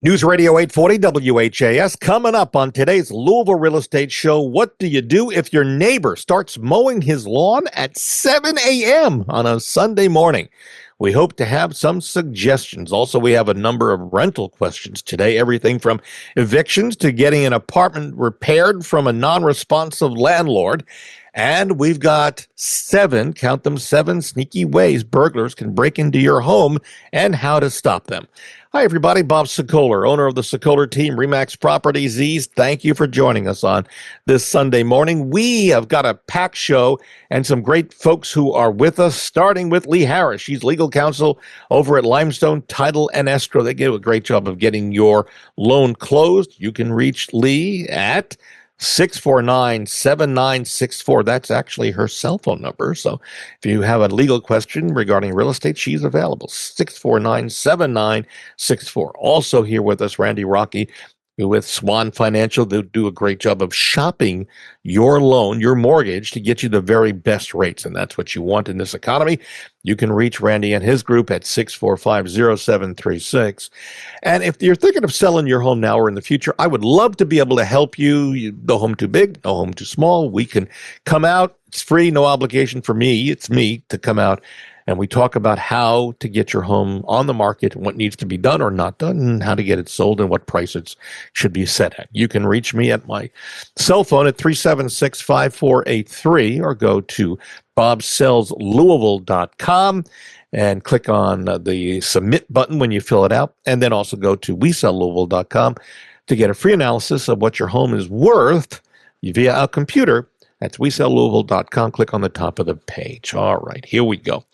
News Radio 840 WHAS coming up on today's Louisville Real Estate Show. What do you do if your neighbor starts mowing his lawn at 7 a.m. on a Sunday morning? We hope to have some suggestions. Also, we have a number of rental questions today, everything from evictions to getting an apartment repaired from a non-responsive landlord. And we've got count them, seven sneaky ways burglars can break into your home and how to stop them. Hi, everybody. Bob Sokoler, owner of the Sokoler team, Remax Properties East. Thank you for joining us on this Sunday morning. We have got a packed show and some great folks who are with us, starting with Lee Harris. She's legal counsel over at Limestone Title and Escrow. They do a great job of getting your loan closed. You can reach Lee at 649-7964. That's actually her cell phone number. So if you have a legal question regarding real estate, she's available. 649-7964. Also here with us, Randy Rocky with Swan Financial. They do a great job of shopping your loan, your mortgage, to get you the very best rates. And that's what you want in this economy. You can reach Randy and his group at 645-0736. And if you're thinking of selling your home now or in the future, I would love to be able to help you. No home too big, no home too small. We can come out. It's free, no obligation for me. It's me to come out. And we talk about how to get your home on the market, what needs to be done or not done, and how to get it sold and what price it should be set at. You can reach me at my cell phone at 376-5483 or go to bobsellslouisville.com and click on the submit button when you fill it out. And then also go to WeSellLouisville.com to get a free analysis of what your home is worth via a computer. That's WeSellLouisville.com. Click on the top of the page. All right, here we go.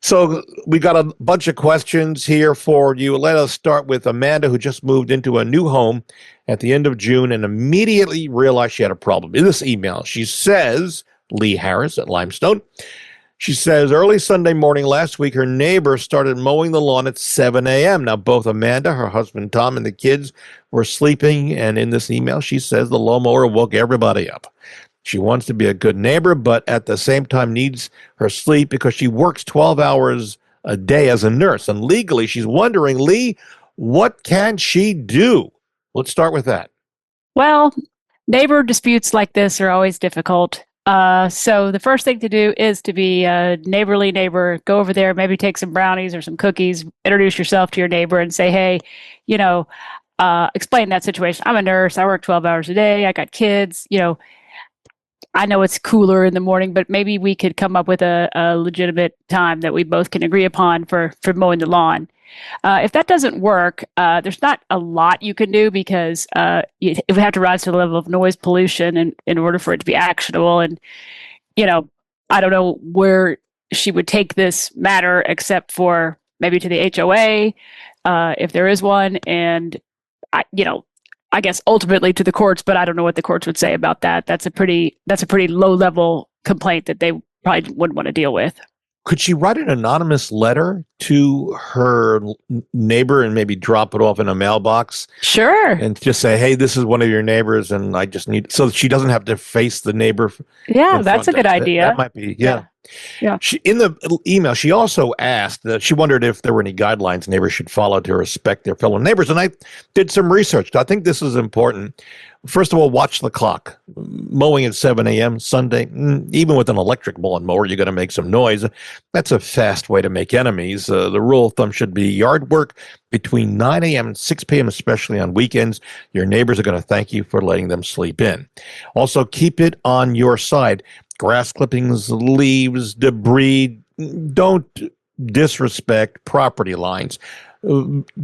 So we got a bunch of questions here for you. Let us start with Amanda, who just moved into a new home at the end of June and immediately realized she had a problem. In this email, she says, Lee Harris at Limestone, she says, early Sunday morning last week, her neighbor started mowing the lawn at 7 a.m. Now, both Amanda, her husband Tom, and the kids were sleeping. And in this email, she says the lawnmower woke everybody up. She wants to be a good neighbor, but at the same time needs her sleep because she works 12 hours a day as a nurse. And legally, she's wondering, Lee, what can she do? Let's start with that. Well, neighbor disputes like this are always difficult. So the first thing to do is to be a neighborly neighbor. Go over there, maybe take some brownies or some cookies, introduce yourself to your neighbor and say, hey, explain that situation. I'm a nurse. I work 12 hours a day. I got kids, I know it's cooler in the morning, but maybe we could come up with a legitimate time that we both can agree upon for mowing the lawn. If that doesn't work, there's not a lot you can do because it would have to rise to the level of noise pollution in order for it to be actionable. And, I don't know where she would take this matter except for maybe to the HOA, if there is one. And, I guess ultimately to the courts, but I don't know what the courts would say about that. That's a pretty low level complaint that they probably wouldn't want to deal with. Could she write an anonymous letter to her neighbor and maybe drop it off in a mailbox? Sure. And just say, hey, this is one of your neighbors and I just need, so she doesn't have to face the neighbor. Yeah, that's a good idea. That might be, yeah. She, in the email, she also asked that she wondered if there were any guidelines neighbors should follow to respect their fellow neighbors. And I did some research. I think this is important. First of all, watch the clock. Mowing at 7 a.m. Sunday, even with an electric lawn mower, you're going to make some noise. That's a fast way to make enemies. The rule of thumb should be yard work between 9 a.m. and 6 p.m., especially on weekends. Your neighbors are going to thank you for letting them sleep in. Also, keep it on your side. Grass clippings, leaves, debris. Don't disrespect property lines.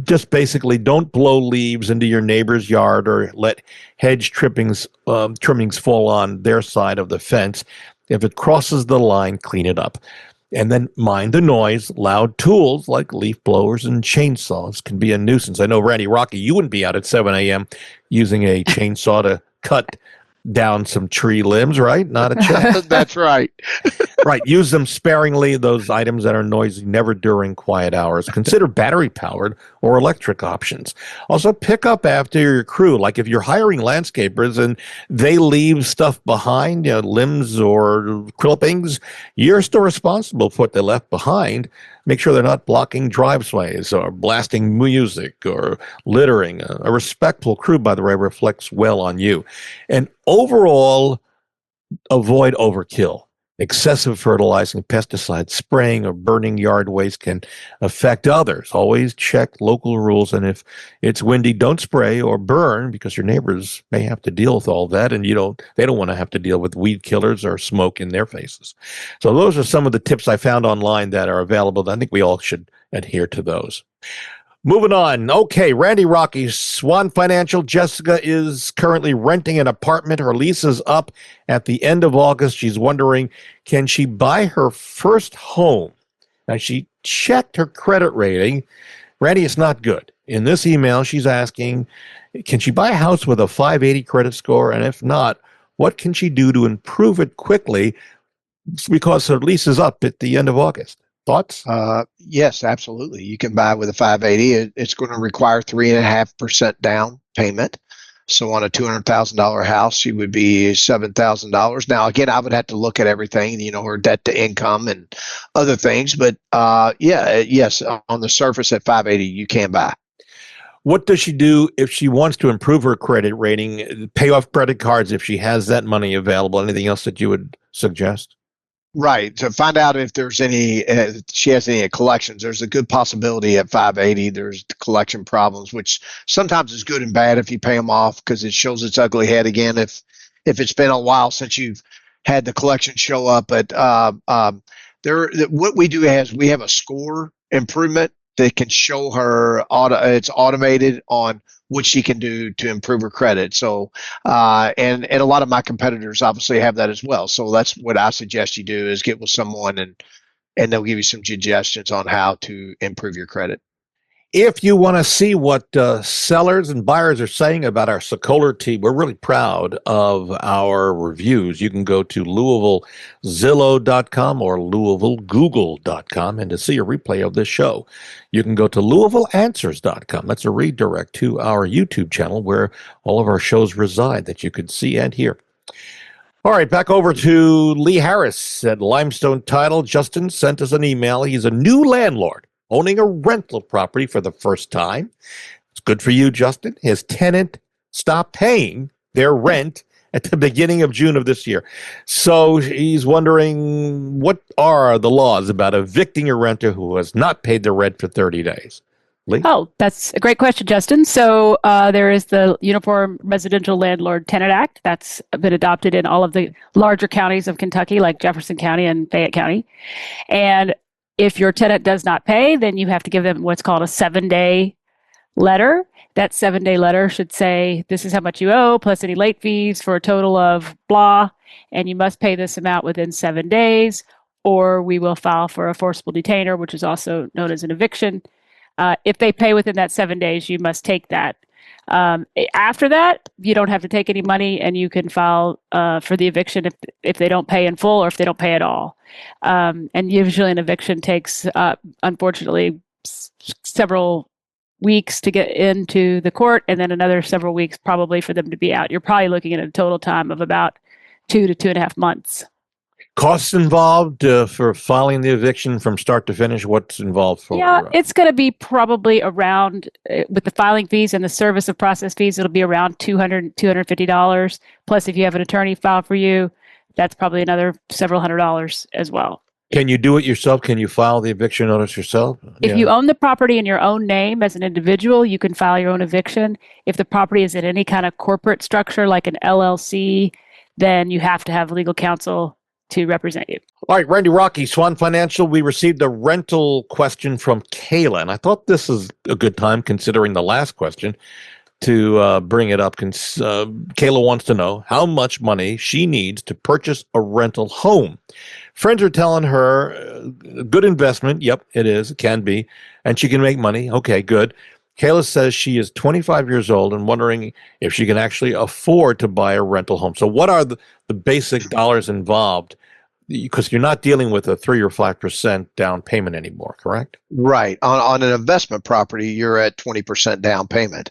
Just basically don't blow leaves into your neighbor's yard or let hedge trimmings fall on their side of the fence. If it crosses the line, clean it up. And then mind the noise. Loud tools like leaf blowers and chainsaws can be a nuisance. I know, Randy Rocky, you wouldn't be out at 7 a.m. using a chainsaw to cut down some tree limbs, right? Not a chance. That's right. Right. Use them sparingly, those items that are noisy, never during quiet hours. Consider battery-powered or electric options. Also, pick up after your crew. Like if you're hiring landscapers and they leave stuff behind, limbs or clippings, you're still responsible for what they left behind. make sure they're not blocking driveways or blasting music or littering. A respectful crew, by the way, reflects well on you. And overall, avoid overkill. Excessive fertilizing, pesticide spraying, or burning yard waste can affect others. Always check local rules, and if it's windy, don't spray or burn because your neighbors may have to deal with all that, and they don't want to have to deal with weed killers or smoke in their faces. So those are some of the tips I found online that are available. I think we all should adhere to those. Moving on. Okay, Randy Rocky, Swan Financial. Jessica is currently renting an apartment. Her lease is up at the end of August. She's wondering, can she buy her first home? Now, she checked her credit rating. Randy, it's not good. In this email, she's asking, can she buy a house with a 580 credit score? And if not, what can she do to improve it quickly because her lease is up at the end of August? Thoughts? Yes, absolutely. You can buy with a 580. It's going to require 3.5% down payment. So on a $200,000 house, she would be $7,000. Now, again, I would have to look at everything, her debt to income and other things. But yes, on the surface at 580, you can buy. What does she do if she wants to improve her credit rating, pay off credit cards if she has that money available? Anything else that you would suggest? Right. To find out if there's she has any collections. There's a good possibility at 580 there's collection problems, which sometimes is good and bad if you pay them off because it shows its ugly head again. If it's been a while since you've had the collection show up, but what we do is we have a score improvement that can show her it's automated on what she can do to improve her credit. So, and a lot of my competitors obviously have that as well. So that's what I suggest you do is get with someone and they'll give you some suggestions on how to improve your credit. If you want to see what sellers and buyers are saying about our Sokoler team, we're really proud of our reviews. You can go to LouisvilleZillow.com or LouisvilleGoogle.com, and to see a replay of this show, you can go to LouisvilleAnswers.com. That's a redirect to our YouTube channel where all of our shows reside that you can see and hear. All right, back over to Lee Harris at Limestone Title. Justin sent us an email. He's a new landlord owning a rental property for the first time. It's good for you, Justin. His tenant stopped paying their rent at the beginning of June of this year. So he's wondering, what are the laws about evicting a renter who has not paid the rent for 30 days? Lee? Oh, that's a great question, Justin. So there is the Uniform Residential Landlord Tenant Act. That's been adopted in all of the larger counties of Kentucky, like Jefferson County and Fayette County. And if your tenant does not pay, then you have to give them what's called a 7-day letter. That 7-day letter should say, this is how much you owe, plus any late fees for a total of blah, and you must pay this amount within 7 days, or we will file for a forcible detainer, which is also known as an eviction. If they pay within that 7 days, you must take that. After that, you don't have to take any money, and you can file for the eviction if they don't pay in full or if they don't pay at all. And usually an eviction takes, unfortunately, several weeks to get into the court, and then another several weeks probably for them to be out. You're probably looking at a total time of about 2 to 2.5 months. Costs involved for filing the eviction from start to finish? What's involved for? Yeah, it's going to be probably around, with the filing fees and the service of process fees, it'll be around $250. Plus, if you have an attorney file for you, that's probably another several $100s as well. Can you do it yourself? Can you file the eviction notice yourself? If you own the property in your own name as an individual, you can file your own eviction. If the property is in any kind of corporate structure like an LLC, then you have to have legal counsel to represent you. All right, Randy Rocky, Swan Financial. We received a rental question from Kayla, and I thought this is a good time, considering the last question, to bring it up. Kayla wants to know how much money she needs to purchase a rental home. Friends are telling her, good investment. Yep, it is. It can be. And she can make money. Okay, good. Kayla says she is 25 years old and wondering if she can actually afford to buy a rental home. So what are the basic dollars involved? Because you're not dealing with a 3 or 5% down payment anymore, correct? Right. On an investment property, you're at 20% down payment.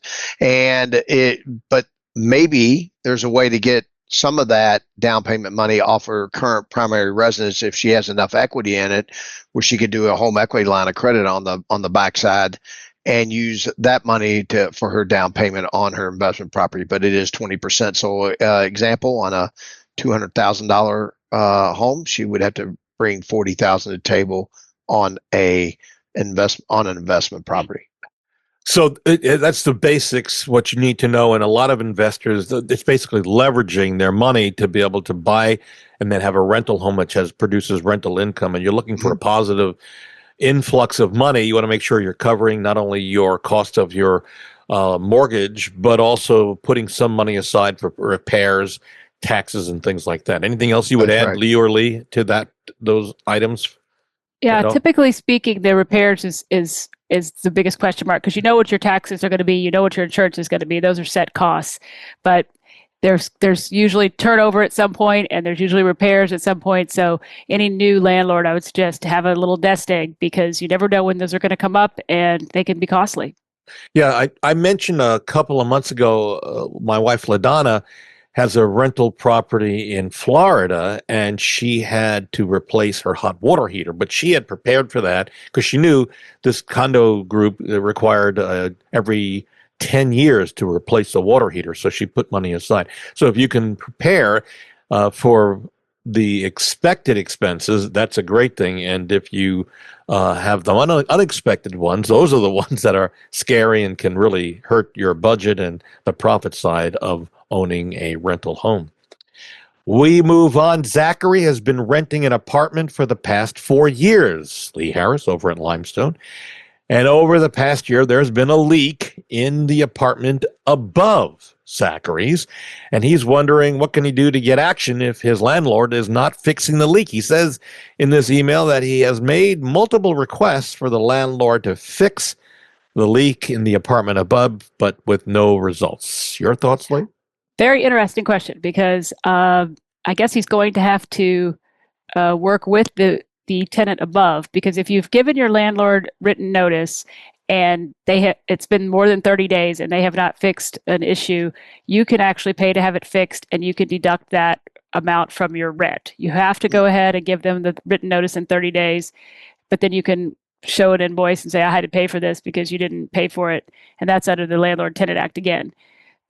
But maybe there's a way to get some of that down payment money off her current primary residence if she has enough equity in it, where she could do a home equity line of credit on the backside and use that money for her down payment on her investment property. But it is 20%. So, example, on a $200,000 home, she would have to bring 40,000 to the table on an investment property. So that's the basics, what you need to know. And a lot of investors, it's basically leveraging their money to be able to buy and then have a rental home which produces rental income. And you're looking for a positive influx of money. You want to make sure you're covering not only your cost of your mortgage, but also putting some money aside for repairs, taxes, and things like that. Anything else you would That's add, right. Lee or Lee, to those items? Yeah, No? typically speaking, the repairs is the biggest question mark, because you know what your taxes are going to be, you know what your insurance is going to be. Those are set costs, but there's usually turnover at some point, and there's usually repairs at some point. So any new landlord, I would suggest to have a little nest egg, because you never know when those are going to come up, and they can be costly. Yeah, I mentioned a couple of months ago, my wife LaDonna has a rental property in Florida, and she had to replace her hot water heater, but she had prepared for that because she knew this condo group required every 10 years to replace the water heater. So she put money aside. So if you can prepare for the expected expenses, that's a great thing. And if you have the unexpected ones, those are the ones that are scary and can really hurt your budget and the profit side of owning a rental home. We move on. Zachary has been renting an apartment for the past 4 years. Lee Harris over at Limestone. And over the past year, there's been a leak in the apartment above Zachary's. And he's wondering what can he do to get action if his landlord is not fixing the leak. He says in this email that he has made multiple requests for the landlord to fix the leak in the apartment above, but with no results. Your thoughts, Lee? Very interesting question, because I guess he's going to have to work with the tenant above, because if you've given your landlord written notice and it's been more than 30 days and they have not fixed an issue, you can actually pay to have it fixed, and you can deduct that amount from your rent. You have to go ahead and give them the written notice in 30 days, but then you can show an invoice and say, I had to pay for this because you didn't pay for it. And that's under the Landlord Tenant Act again.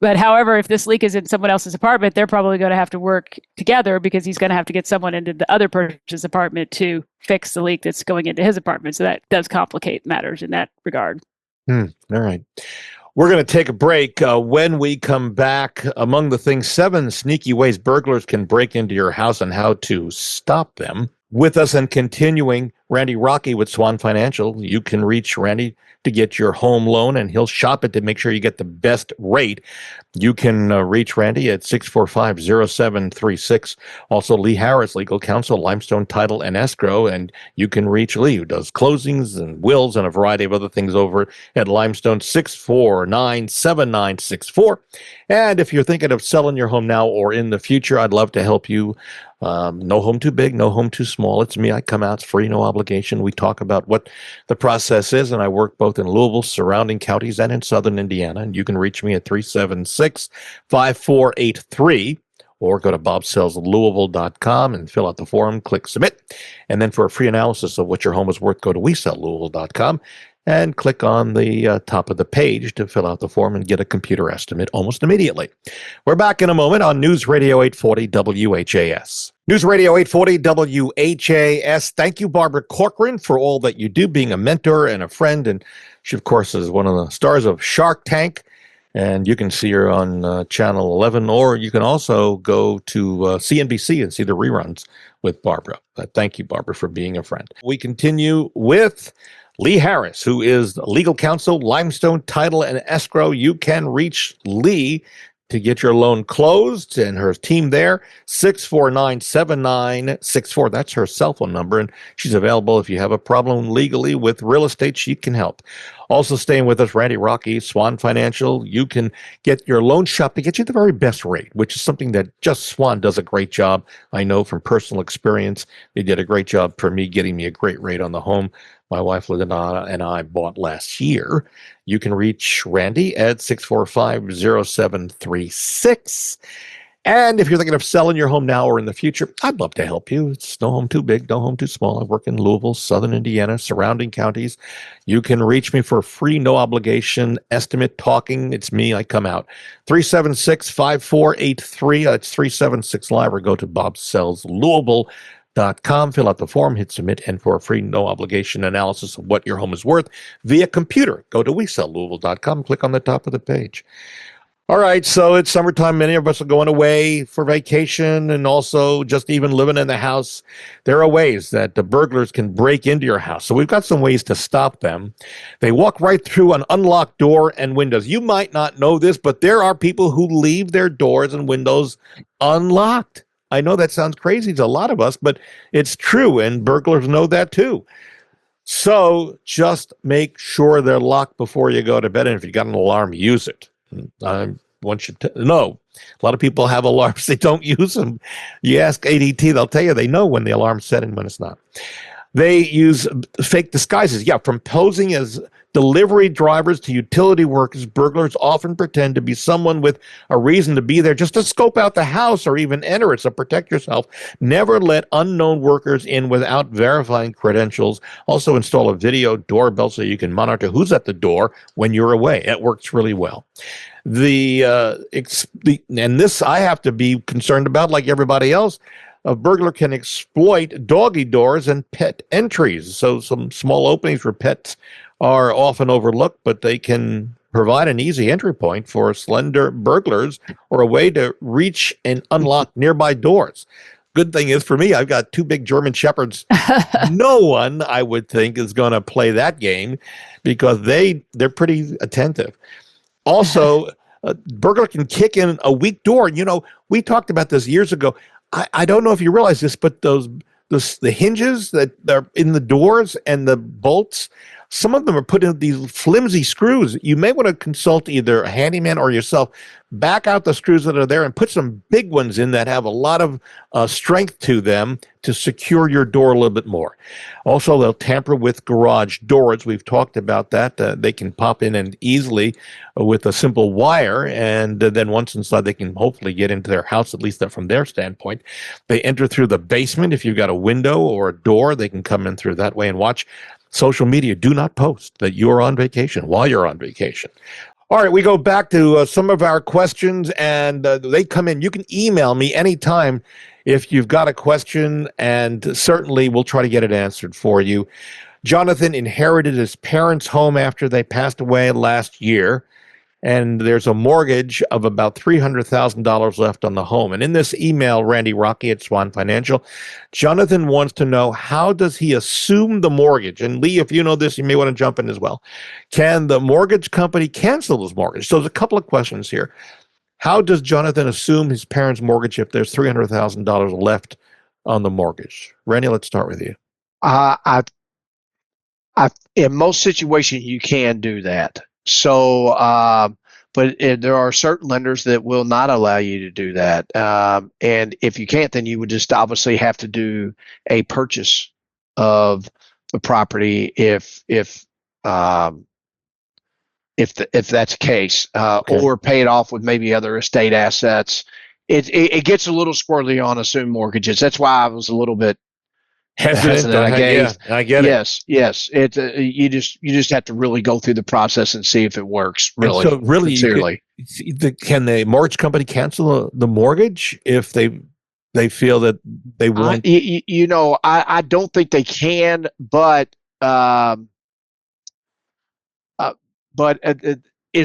But however, if this leak is in someone else's apartment, they're probably going to have to work together, because he's going to have to get someone into the other person's apartment to fix the leak that's going into his apartment. So that does complicate matters in that regard. All right. We're going to take a break. When we come back, among the things, 7 sneaky ways burglars can break into your house and how to stop them. With us and continuing, Randy Rocky with Swan Financial. You can reach Randy to get your home loan, and he'll shop it to make sure you get the best rate. You can reach Randy at 645-0736. Also, Lee Harris, Legal Counsel, Limestone Title and Escrow. And you can reach Lee, who does closings and wills and a variety of other things over at Limestone, 649-7964. And if you're thinking of selling your home now or in the future, I'd love to help you. No home too big, no home too small. It's me. I come out. It's free, no obligation. We talk about what the process is, and I work both in Louisville, surrounding counties, and in southern Indiana. And you can reach me at 376-5483, or go to bobsellslouisville.com and fill out the form, click submit. And then for a free analysis of what your home is worth, go to WeSellLouisville.com and click on the top of the page to fill out the form and get a computer estimate almost immediately. We're back in a moment on News Radio 840 WHAS. News Radio 840 WHAS. Thank you, Barbara Corcoran, for all that you do, being a mentor and a friend. And she, of course, is one of the stars of Shark Tank. And you can see her on Channel 11, or you can also go to CNBC and see the reruns with Barbara. Thank you, Barbara, for being a friend. We continue with Lee Harris, who is legal counsel, Limestone Title and Escrow. You can reach Lee to get your loan closed, and her team there, 649-7964. That's her cell phone number, and she's available if you have a problem legally with real estate. She can help. Also staying with us, Randy Rocky, Swan Financial. You can get your loan shop to get you the very best rate, which is something that just Swan does a great job. I know from personal experience. They did a great job for me, getting me a great rate on the home my wife LaDonna and I bought last year. You can reach Randy at 645-0736. And if you're thinking of selling your home now or in the future, I'd love to help you. It's no home too big, no home too small. I work in Louisville, Southern Indiana, surrounding counties. You can reach me for a free, no obligation estimate talking. It's me. I come out. 376-5483. That's 376 Live, or go to bobsellslouisville.com. Fill out the form, hit submit, and for a free, no obligation analysis of what your home is worth via computer, go to WeSellLouisville.com. Click on the top of the page. All right, so it's summertime. Many of us are going away for vacation and also just even living in the house. There are ways that the burglars can break into your house. So we've got some ways to stop them. They walk right through an unlocked door and windows. You might not know this, but there are people who leave their doors and windows unlocked. I know that sounds crazy to a lot of us, but it's true, and burglars know that too. So just make sure they're locked before you go to bed, and if you got an alarm, use it. I want you to know, a lot of people have alarms. They don't use them. You ask ADT, they'll tell you they know when the alarm's set and when it's not. They use fake disguises. Yeah, from posing as delivery drivers to utility workers, burglars often pretend to be someone with a reason to be there just to scope out the house or even enter it. So protect yourself. Never let unknown workers in without verifying credentials. Also install a video doorbell so you can monitor who's at the door when you're away. It works really well. And this I have to be concerned about, like everybody else. A burglar can exploit doggy doors and pet entries. So some small openings for pets are often overlooked, but they can provide an easy entry point for slender burglars or a way to reach and unlock nearby doors. Good thing is for me, I've got two big German Shepherds. No one, I would think, is going to play that game because they're pretty attentive. Also, a burglar can kick in a weak door. You know, we talked about this years ago. I don't know if you realize this, but the hinges that are in the doors and the bolts, some of them are put in these flimsy screws. You may want to consult either a handyman or yourself. Back out the screws that are there and put some big ones in that have a lot of strength to them to secure your door a little bit more. Also, they'll tamper with garage doors. We've talked about that. They can pop in and easily with a simple wire, and then once inside, they can hopefully get into their house, at least from their standpoint. They enter through the basement. If you've got a window or a door, they can come in through that way. And watch social media. Do not post that you're on vacation while you're on vacation. All right, we go back to some of our questions, and they come in. You can email me anytime if you've got a question, and certainly we'll try to get it answered for you. Jonathan inherited his parents' home after they passed away last year, and there's a mortgage of about $300,000 left on the home. And in this email, Randy Rocky at Swan Financial, Jonathan wants to know, how does he assume the mortgage? And Lee, if you know this, you may want to jump in as well. Can the mortgage company cancel his mortgage? So there's a couple of questions here. How does Jonathan assume his parents' mortgage if there's $300,000 left on the mortgage? Randy, let's start with you. In most situations, you can do that. So, but there are certain lenders that will not allow you to do that. And if you can't, then you would just obviously have to do a purchase of the property if that's the case, Okay. or pay it off with maybe other estate assets. It gets a little squirrely on assumed mortgages. That's why I was a little bit hesitant. Yeah, I get it. Yes. You just have to really go through the process and see if it works. Really, And so really, sincerely. can the mortgage company cancel the mortgage if they feel that they want? I don't think they can, but as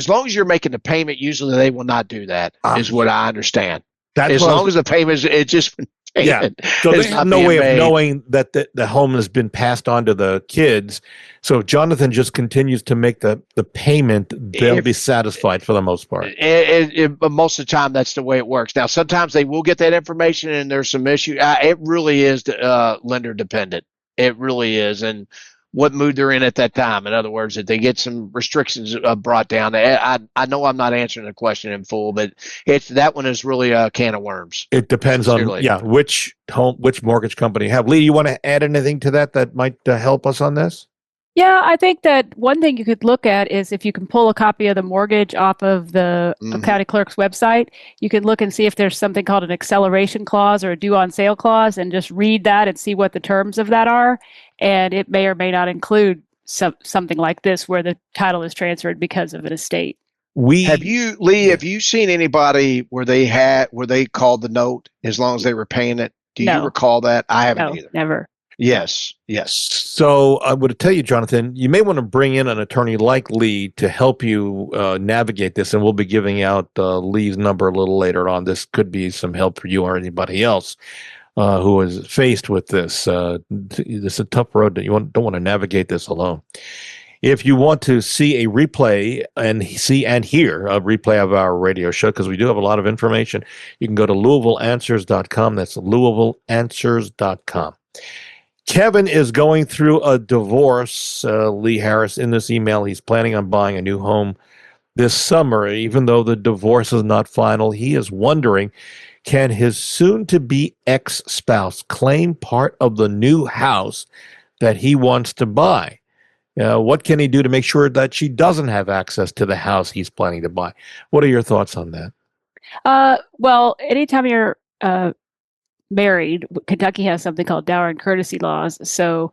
long as you're making the payment, usually they will not do that. Is what I understand. As long as the payment is just yeah. So they have no way of knowing that the home has been passed on to the kids. So if Jonathan just continues to make the payment, they'll be satisfied for the most part. But most of the time, that's the way it works. Now, sometimes they will get that information and there's some issue. It really is lender dependent. It really is. And what mood they're in at that time. In other words, if they get some restrictions brought down, I know I'm not answering the question in full, but that one is really a can of worms. It depends on which mortgage company you have. Lee, you want to add anything to that might help us on this? Yeah, I think that one thing you could look at is if you can pull a copy of the mortgage off of the Hmm. county clerk's website, you could look and see if there's something called an acceleration clause or a due on sale clause and just read that and see what the terms of that are. And it may or may not include something like this where the title is transferred because of an estate. Have We, you, Lee, yeah. have you seen anybody where they called the note as long as they were paying it? Do you No, recall that? I haven't no, either. never. No. Yes, yes. So I would tell you, Jonathan, you may want to bring in an attorney like Lee to help you navigate this, and we'll be giving out Lee's number a little later on. This could be some help for you or anybody else who is faced with this. This is a tough road that don't want to navigate this alone. If you want to see a replay and see and hear a replay of our radio show, because we do have a lot of information, you can go to LouisvilleAnswers.com. That's LouisvilleAnswers.com. Kevin is going through a divorce, Lee Harris. In this email, he's planning on buying a new home this summer. Even though the divorce is not final, he is wondering, can his soon-to-be ex-spouse claim part of the new house that he wants to buy? What can he do to make sure that she doesn't have access to the house he's planning to buy? What are your thoughts on that? Well, anytime you're married, Kentucky has something called dower and courtesy laws. So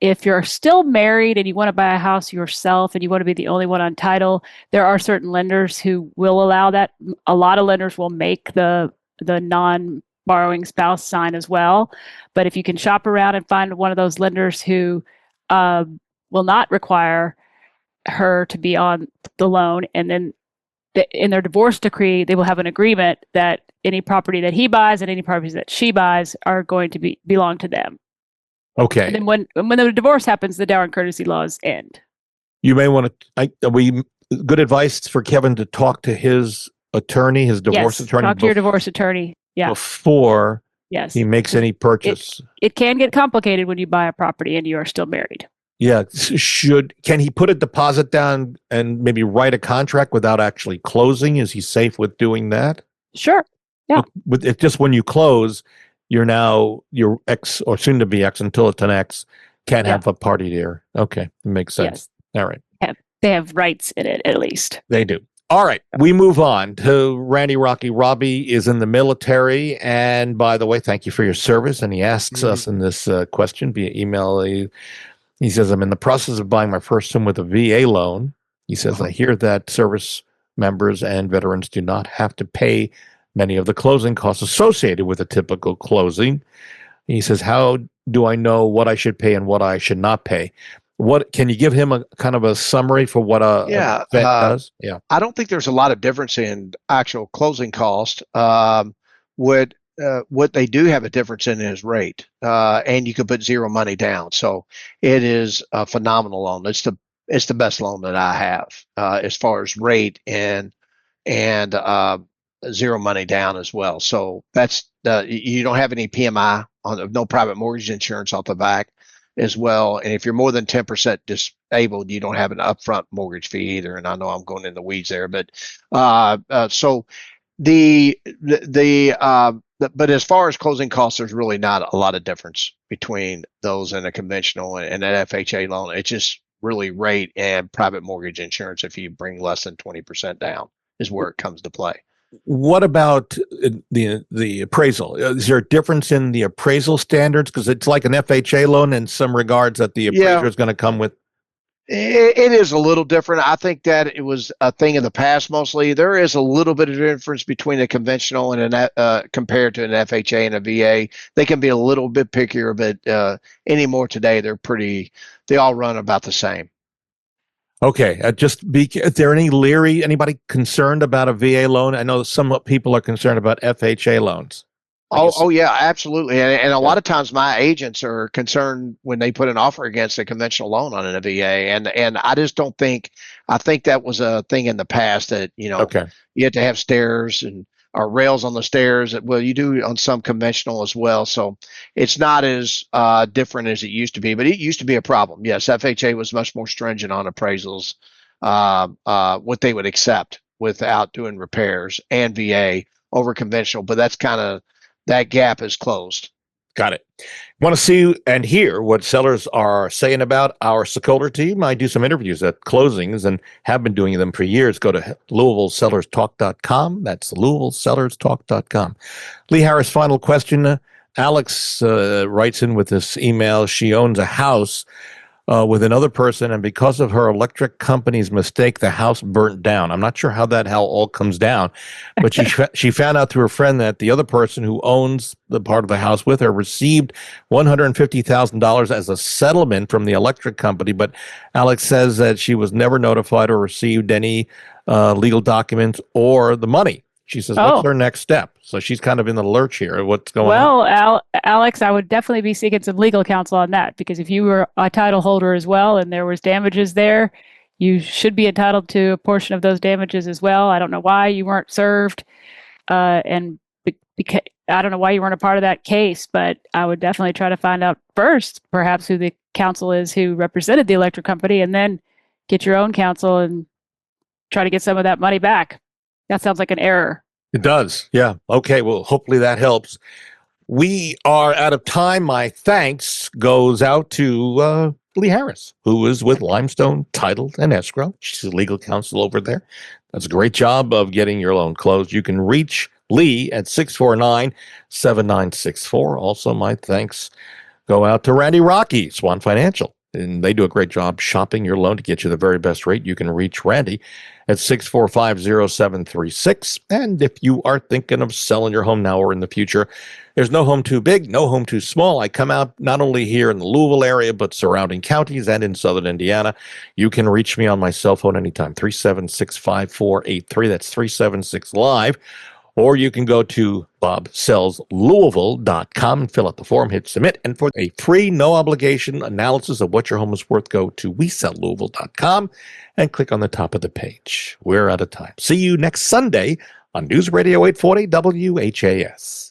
if you're still married and you want to buy a house yourself and you want to be the only one on title, there are certain lenders who will allow that. A lot of lenders will make the non-borrowing spouse sign as well. But if you can shop around and find one of those lenders who will not require her to be on the loan, and then in their divorce decree, they will have an agreement that any property that he buys and any properties that she buys are going to belong to them. And Okay. then when the divorce happens, the dower and courtesy laws end. You may want to, good advice for Kevin to talk to his attorney, his divorce Yes, attorney, talk to your divorce attorney. Yeah, before he yes, makes because any purchase. it can get complicated when you buy a property and you are still married. Yeah. Can he put a deposit down and maybe write a contract without actually closing? Is he safe with doing that? Sure. Yeah. With it, just when you close, you're now your ex or soon to be ex until it's an ex can't Yeah. have a party there. Okay. That makes sense. Yes. All right. They have rights in it, at least. They do. All right. We move on to Randy Rocky. Robbie is in the military. And by the way, thank you for your service. And he asks us in this question via email. He says, I'm in the process of buying my first home with a VA loan. He says, I hear that service members and veterans do not have to pay many of the closing costs associated with a typical closing. He says, how do I know what I should pay and what I should not pay? What can you give him a kind of a summary for what a vet does? Yeah. I don't think there's a lot of difference in actual closing cost. What they do have a difference in is rate, and you can put zero money down. So it is a phenomenal loan. It's the best loan that I have as far as rate and zero money down as well. So that's you don't have any PMI on no private mortgage insurance off the back as well. And if you're more than 10% disabled, you don't have an upfront mortgage fee either. And I know I'm going in the weeds there, but so but as far as closing costs, there's really not a lot of difference between those and a conventional and an FHA loan. It's just really rate and private mortgage insurance. If you bring less than 20% down is where it comes to play. What about the appraisal? Is there a difference in the appraisal standards? Because it's like an FHA loan in some regards that the appraiser is going to come with. It is a little different. I think that it was a thing in the past mostly. There is a little bit of difference between a conventional and compared to an FHA and a VA. They can be a little bit pickier, but anymore today they all run about the same. Okay, is there anybody concerned about a VA loan? I know some people are concerned about FHA loans. Oh yeah, absolutely. And a lot of times my agents are concerned when they put an offer against a conventional loan on a VA. And I just don't think, I think that was a thing in the past that, you had to have stairs or rails on the stairs. Well, you do on some conventional as well. So it's not as different as it used to be, but it used to be a problem. Yes, FHA was much more stringent on appraisals, what they would accept without doing repairs, and VA over conventional, but that's kind of, that gap is closed. Got it. Want to see and hear what sellers are saying about our Sokoler team? I do some interviews at closings and have been doing them for years. Go to LouisvilleSellersTalk.com. That's LouisvilleSellersTalk.com. Lee Harris, final question. Alex writes in with this email. She owns a house with another person, and because of her electric company's mistake, the house burnt down. I'm not sure how all comes down, but she found out through a friend that the other person who owns the part of the house with her received $150,000 as a settlement from the electric company. But Alex says that she was never notified or received any legal documents or the money. She says, what's her next step? So she's kind of in the lurch here. What's going on? Well, Alex, I would definitely be seeking some legal counsel on that, because if you were a title holder as well and there was damages there, you should be entitled to a portion of those damages as well. I don't know why you weren't served, and because I don't know why you weren't a part of that case, but I would definitely try to find out first, perhaps who the counsel is who represented the electric company, and then get your own counsel and try to get some of that money back. That sounds like an error. It does. Yeah. Okay. Well, hopefully that helps. We are out of time. My thanks goes out to Lee Harris, who is with Limestone Title and Escrow. She's a legal counsel over there. Does a great job of getting your loan closed. You can reach Lee at 649-7964. Also, my thanks go out to Randy Rocky, Swan Financial. And they do a great job shopping your loan to get you the very best rate. You can reach Randy at 645-0736. And if you are thinking of selling your home now or in the future, there's no home too big, no home too small. I come out not only here in the Louisville area, but surrounding counties and in southern Indiana. You can reach me on my cell phone anytime, 376-5483. That's 376-LIVE. Or you can go to bobsellslouisville.com and fill out the form, hit submit. And for a free, no obligation analysis of what your home is worth, go to WeSellLouisville.com and click on the top of the page. We're out of time. See you next Sunday on News Radio 840 WHAS.